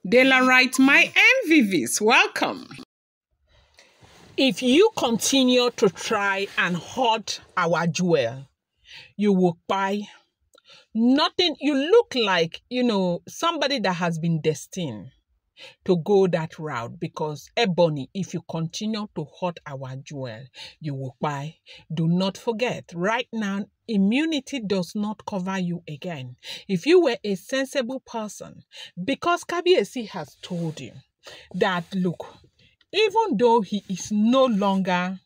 Daylight, my MVVs, welcome. If you continue to try and hurt our jewel, you will buy nothing. You look like, somebody that has been destined to go that route, because Ebony, if you continue to hurt our jewel, you will buy. Do not forget, right now, immunity does not cover you again. If you were a sensible person, because Kabiyesi has told you that, look, even though he is no longer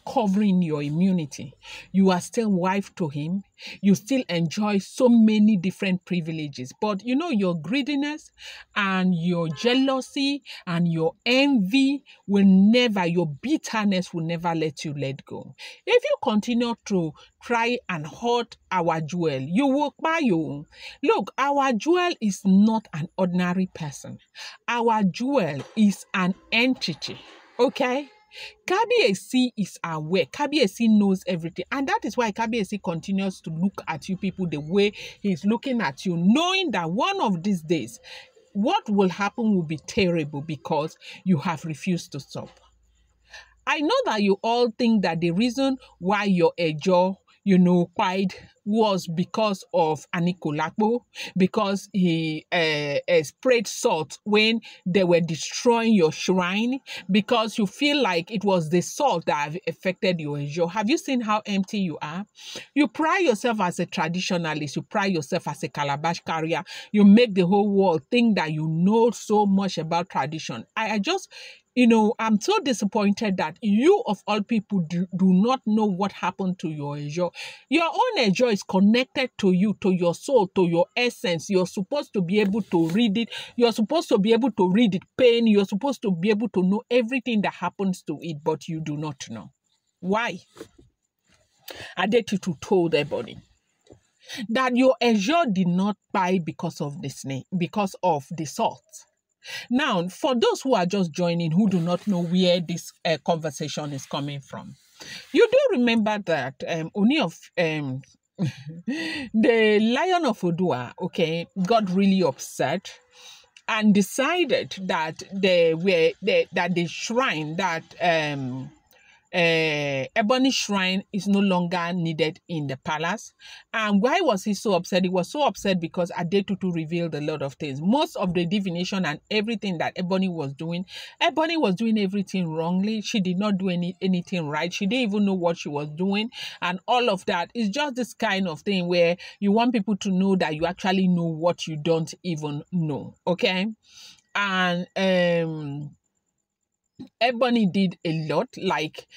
covering your immunity, you are still wife to him. You still enjoy so many different privileges. But your greediness and your jealousy and your envy your bitterness will never let you let go. If you continue to try and hurt our jewel, you will buy you. Look, our jewel is not an ordinary person. Our jewel is an entity. Okay? Kabiyesi is aware. Kabiyesi knows everything. And that is why Kabiyesi continues to look at you people the way he's looking at you, knowing that one of these days, what will happen will be terrible because you have refused to stop. I know that you all think that the reason why your Ejo, quite was because of Anikulapo, because he sprayed salt when they were destroying your shrine, because you feel like it was the salt that affected your Ejo. Have you seen how empty you are? You pride yourself as a traditionalist, you pride yourself as a calabash carrier, you make the whole world think that you know so much about tradition. I just... I'm so disappointed that you of all people do not know what happened to your Ejo. Your own Ejo is connected to you, to your soul, to your essence. You're supposed to be able to read it. You're supposed to be able to read it pain. You're supposed to be able to know everything that happens to it, but you do not know. Why? Adetutu told everybody that your Ejo did not die because of the snake, because of the salt. Now, for those who are just joining, who do not know where this conversation is coming from, you do remember that the Lion of Odua, got really upset and decided that the shrine, that Ebony shrine is no longer needed in the palace. And why was he so upset? He was so upset because Adetutu revealed a lot of things. Most of the divination and everything that Ebony was doing everything wrongly. She did not do anything right. She didn't even know what she was doing. And all of that is just this kind of thing where you want people to know that you actually know what you don't even know. Okay? And Ebony did a lot, like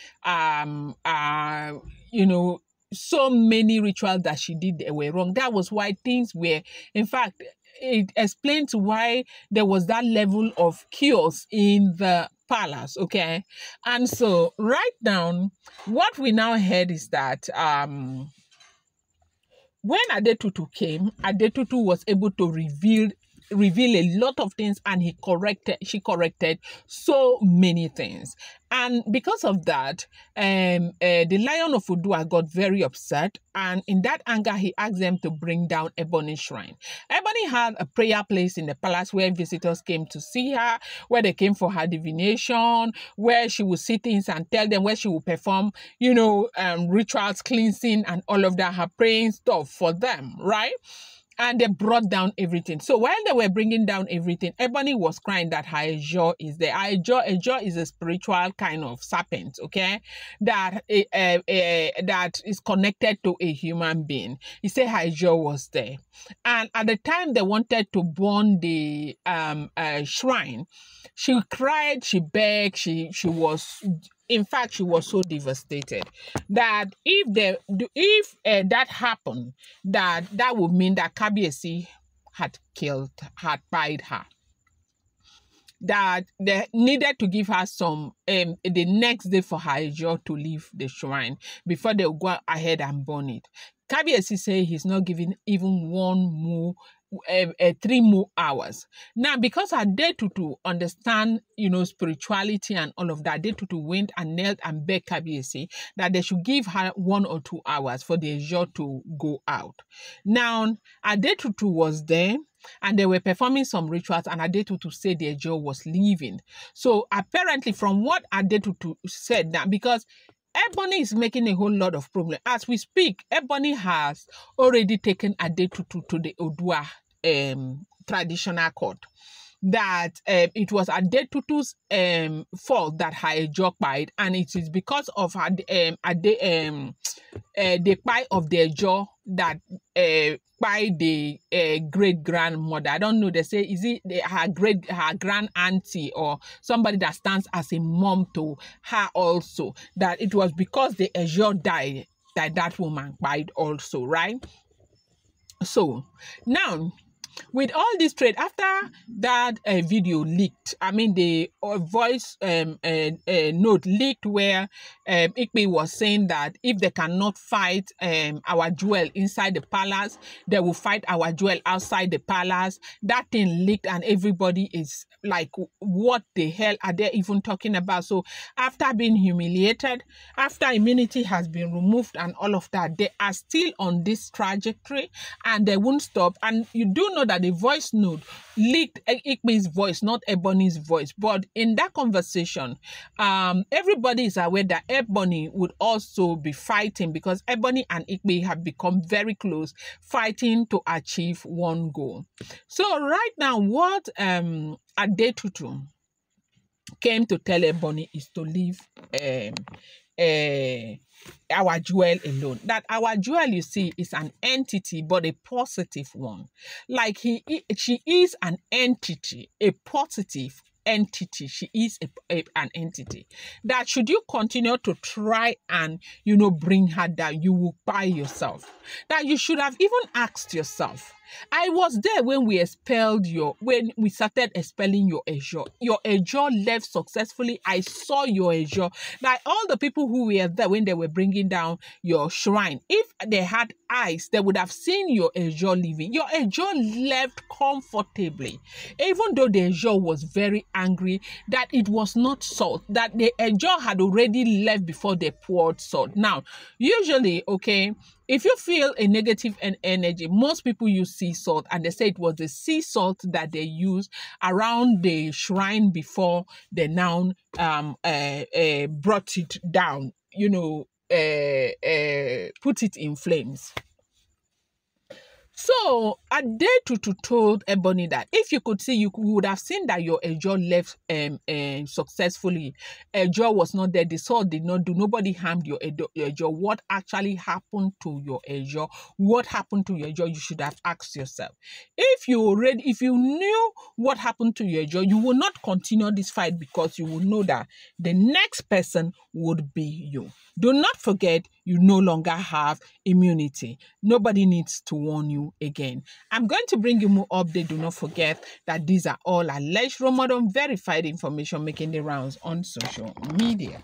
so many rituals that she did that were wrong. That was why things were, in fact, it explains why there was that level of chaos in the palace. Okay, and so right now, what we now heard is that when Adetutu came, Adetutu was able to reveal a lot of things, and she corrected so many things. And because of that, the Lion of Odua got very upset, and in that anger, he asked them to bring down Ebony's shrine. Ebony had a prayer place in the palace where visitors came to see her, where they came for her divination, where she would see things and tell them, where she would perform, rituals, cleansing, and all of that, her praying stuff for them, right? And they brought down everything. So while they were bringing down everything, Ebony was crying that her Ejo is there. Ejo is a spiritual kind of serpent, okay? That is connected to a human being. He said her Ejo was there. And at the time they wanted to burn the shrine, she cried, she begged, she was... In fact, she was so devastated that if that happened, that would mean that Kabiyesi had buried her. That they needed to give her some the next day for her Ejo to leave the shrine before they would go ahead and burn it. Kabiyesi said he's not giving even 3 more hours. Now, because Adetutu understand, spirituality and all of that, Adetutu went and knelt and begged Kabiyesi that they should give her 1 or 2 hours for the Ejo to go out. Now, Adetutu was there, and they were performing some rituals, and Adetutu said the Ejo was leaving. So apparently, from what Adetutu said now, because Ebony is making a whole lot of problem. As we speak, Ebony has already taken Adetutu to the Odua traditional court. That it was Adetutu's fault that her Ejo died, and it is because of her the pie of the Ejo that by the great grandmother. I don't know. They say is it her grand auntie or somebody that stands as a mom to her also. That it was because the Ejo died that woman died also, right? So now, with all this trade, after that video leaked, I mean the voice note leaked where Ikpe was saying that if they cannot fight our jewel inside the palace, they will fight our jewel outside the palace. That thing leaked, and everybody is like, what the hell are they even talking about? So after being humiliated, after immunity has been removed and all of that, they are still on this trajectory and they won't stop. And you do know that the voice note leaked Ikpe's voice, not Ebony's voice. But in that conversation, everybody is aware that Ebony would also be fighting, because Ebony and Ikpe have become very close, fighting to achieve one goal. So right now, what Adetutu came to tell Ebony is to leave our jewel alone. That our jewel, you see, is an entity, but a positive one. Like she is an entity, a positive entity. She is an entity that should you continue to try and, you know, bring her down, you will buy yourself. That you should have even asked yourself. I was there when we started expelling your Ejo. Your Ejo left successfully. I saw your Ejo. Like all the people who were there when they were bringing down your shrine, if they had eyes, they would have seen your Ejo leaving. Your Ejo left comfortably. Even though the Ejo was very angry that it was not salt, that the Ejo had already left before they poured salt. Now, usually, okay, if you feel a negative energy, most people use sea salt, and they say it was the sea salt that they used around the shrine before they now brought it down, you know, put it in flames. So Adetutu told Ebony that if you could see, you would have seen that your Ejo left successfully. Ejo was not there. The sword did not do. Nobody harmed your Ejo. What actually happened to your Ejo? What happened to your Ejo? You should have asked yourself. If you knew what happened to your Ejo, you will not continue this fight, because you will know that the next person would be you. Do not forget, you no longer have immunity. Nobody needs to warn you again. I'm going to bring you more updates. Do not forget that these are all alleged, rumored, unverified information making the rounds on social media.